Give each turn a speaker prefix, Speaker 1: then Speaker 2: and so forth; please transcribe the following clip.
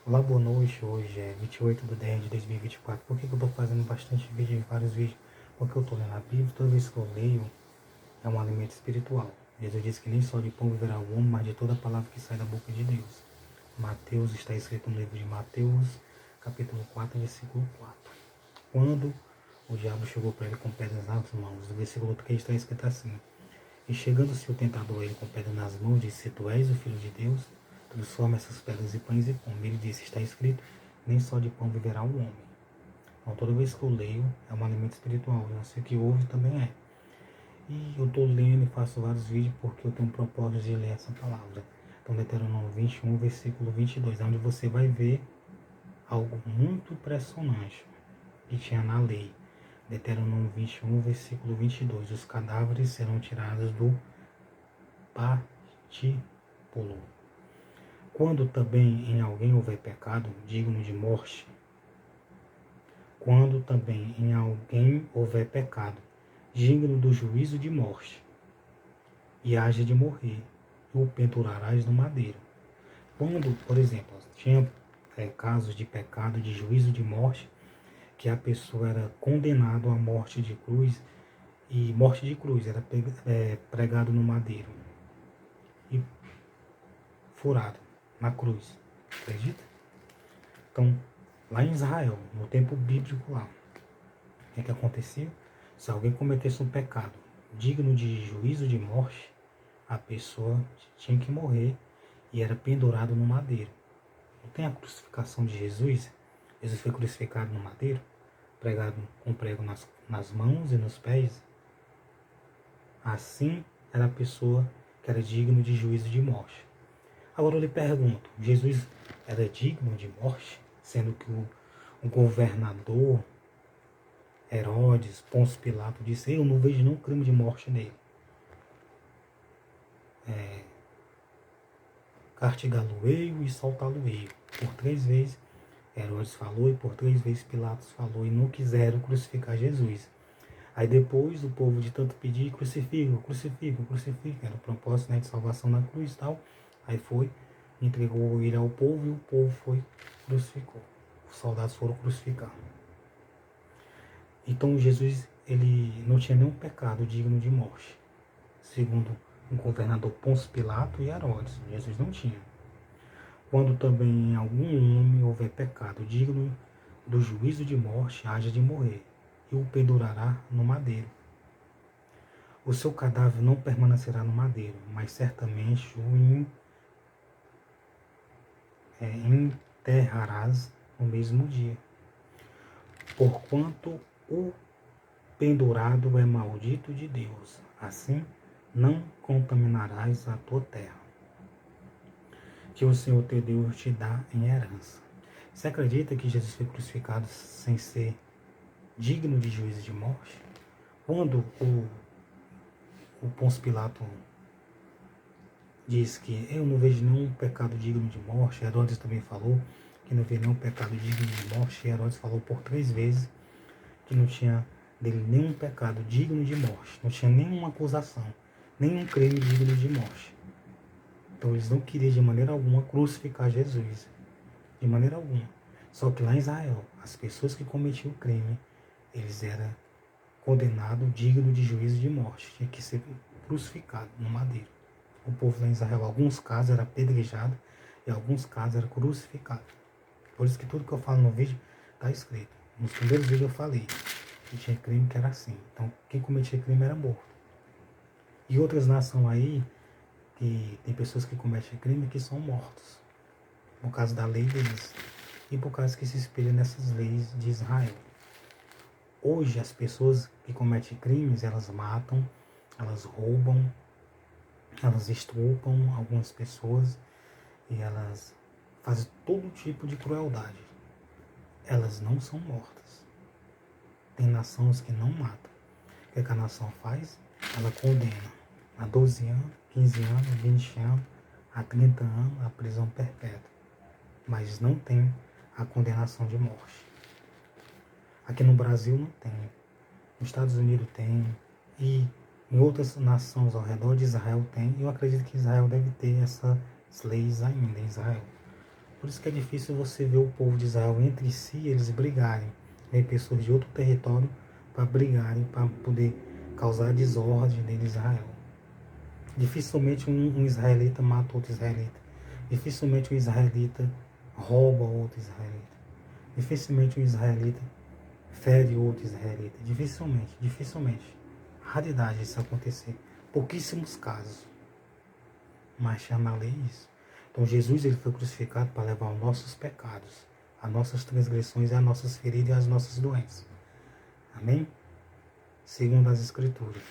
Speaker 1: Olá, boa noite. Hoje é 28/10/2024. Por que eu estou fazendo bastante vídeo, vários vídeos? Porque eu estou lendo a Bíblia, toda vez que eu leio é um alimento espiritual. Jesus disse que nem só de pão viverá o homem, mas de toda palavra que sai da boca de Deus. Mateus, está escrito no livro de Mateus, capítulo 4, versículo 4. Quando o diabo chegou para ele com pedras nas mãos, no versículo 3 está escrito assim: E chegando-se o tentador a ele com pedras nas mãos, disse: Se tu és o Filho de Deus, transforma essas pedras em pães e come. Ele disse: Está escrito, nem só de pão viverá o homem. Então, toda vez que eu leio, é um alimento espiritual. Eu não sei o que ouve também é. E eu estou lendo e faço vários vídeos porque eu tenho um propósito de ler essa palavra. Então, Deuteronômio 21, versículo 22, onde você vai ver algo muito impressionante que tinha na lei. Deuteronômio 21, versículo 22. Os cadáveres serão tirados do patíbulo. Quando também em alguém houver pecado digno de morte, quando também em alguém houver pecado digno do juízo de morte, e haja de morrer, o pendurarás no madeiro. Quando, por exemplo, tinha casos de pecado, de juízo de morte, que a pessoa era condenada à morte de cruz, e morte de cruz, era pregado no madeiro e furado na cruz. Acredita? Então, lá em Israel, no tempo bíblico lá, o que acontecia? Se alguém cometesse um pecado digno de juízo de morte, a pessoa tinha que morrer e era pendurado no madeiro. Não tem a crucificação de Jesus? Jesus foi crucificado no madeiro, pregado com prego nas mãos e nos pés. Assim era a pessoa que era digno de juízo de morte. Agora eu lhe pergunto, Jesus era digno de morte, sendo que o governador Herodes, Pôncio Pilato, disse: Eu não vejo nenhum crime de morte nele. Castigá-lo-eio e soltá-lo-eio. Por 3 vezes Herodes falou e por 3 vezes Pilatos falou e não quiseram crucificar Jesus. Aí depois o povo de tanto pedir, crucifica, crucifica, crucifica. Era o propósito, de salvação na cruz e tal. Aí foi, entregou ele ao povo e o povo foi, crucificou. Os soldados foram crucificar. Então Jesus, ele não tinha nenhum pecado digno de morte. Segundo o governador Pôncio Pilato e Herodes, Jesus não tinha. Quando também em algum homem houver pecado digno do juízo de morte, haja de morrer, e o pendurará no madeiro. O seu cadáver não permanecerá no madeiro, mas certamente o enterrarás no mesmo dia. Porquanto o pendurado é maldito de Deus, assim não contaminarás a tua terra, que o Senhor teu Deus te dá em herança. Você acredita que Jesus foi crucificado sem ser digno de juízo de morte? Quando o Pôncio Pilato diz que eu não vejo nenhum pecado digno de morte, Herodes também falou que não vê nenhum pecado digno de morte, e Herodes falou por 3 vezes que não tinha dele nenhum pecado digno de morte, não tinha nenhuma acusação, nenhum crime digno de morte. Então eles não queriam de maneira alguma crucificar Jesus, de maneira alguma. Só que lá em Israel, as pessoas que cometiam o crime, eles eram condenados, dignos de juízo de morte, tinha que ser crucificado no madeiro. O povo lá em Israel, em alguns casos era apedrejado e em alguns casos era crucificado. Por isso que tudo que eu falo no vídeo está escrito. Nos primeiros vídeos eu falei que tinha crime que era assim. Então quem cometia crime era morto. E outras nações aí, que tem pessoas que cometem crime que são mortos. Por causa da lei deles. E por causa que se espelha nessas leis de Israel. Hoje as pessoas que cometem crimes, elas matam, elas roubam, elas estupram algumas pessoas e elas fazem todo tipo de crueldade. Elas não são mortas. Tem nações que não matam. O que a nação faz? Ela condena a 12 anos, 15 anos, 20 anos, a 30 anos a prisão perpétua. Mas não tem a condenação de morte. Aqui no Brasil não tem. Nos Estados Unidos tem. E em outras nações ao redor de Israel tem. E eu acredito que Israel deve ter essas leis ainda em Israel. Por isso que é difícil você ver o povo de Israel entre si, eles brigarem. Vem pessoas de outro território para brigarem, para poder causar desordem dentro de Israel. Dificilmente um israelita mata outro israelita. Dificilmente um israelita rouba outro israelita. Dificilmente um israelita fere outro israelita. Dificilmente, dificilmente. Raridade isso acontecer. Pouquíssimos casos. Mas chama a lei isso. Então Jesus ele foi crucificado para levar os nossos pecados, as nossas transgressões, as nossas feridas e as nossas doenças. Amém? Segundo as Escrituras.